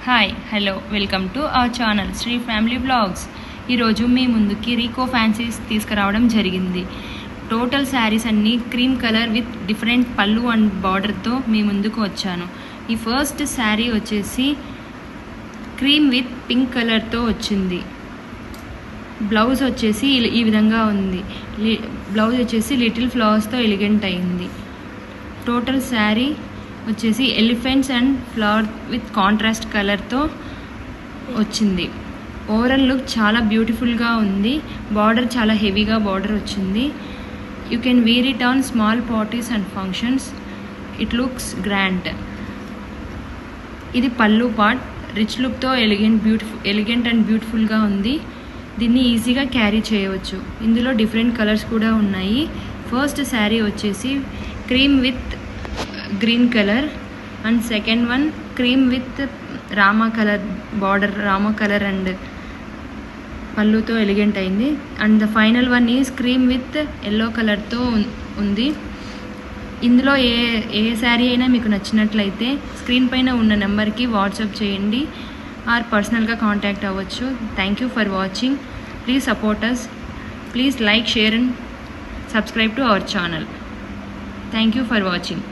Hi hello welcome to our channel Sri family blogs. ఈరోజు మీ ముందుకి రీకో ఫ్యాన్సీస్ తీసుకురావడం జరిగింది. టోటల్ శారీస్ అన్నీ క్రీమ్ కలర్ విత్ డిఫరెంట్ పళ్ళు అండ్ బార్డర్తో మీ ముందుకు వచ్చాను. ఈ ఫస్ట్ శారీ వచ్చేసి క్రీమ్ విత్ పింక్ కలర్తో వచ్చింది. బ్లౌజ్ వచ్చేసి ఈ విధంగా ఉంది. బ్లౌజ్ వచ్చేసి లిటిల్ ఫ్లవర్స్తో ఎలిగెంట్ అయింది. టోటల్ శారీ వచ్చేసి elephants and flower with contrast కలర్తో వచ్చింది. ఓవరాల్ లుక్ చాలా బ్యూటిఫుల్గా ఉంది. బార్డర్ చాలా హెవీగా బార్డర్ వచ్చింది. You can wear it on small parties and functions. It looks grand. ఇది పళ్ళు పార్ట్. రిచ్ లుక్తో ఎలిగెంట్ అండ్ బ్యూటిఫుల్గా ఉంది. దీన్ని ఈజీగా క్యారీ చేయవచ్చు. ఇందులో డిఫరెంట్ కలర్స్ కూడా ఉన్నాయి. ఫస్ట్ శారీ వచ్చేసి cream with green colour and second one cream with rama colour border, rama colour and పళ్ళుతో ఎలిగెంట్ అయింది. And the final one is cream with yellow కలర్తో ఉంది. ఇందులో ఏ శారీ అయినా మీకు నచ్చినట్లయితే స్క్రీన్ పైన ఉన్న నెంబర్కి వాట్సాప్ చేయండి ఆర్ పర్సనల్గా కాంటాక్ట్ అవ్వచ్చు. Thank you for watching. Please support us. Please like, share and subscribe to our channel. Thank you for watching.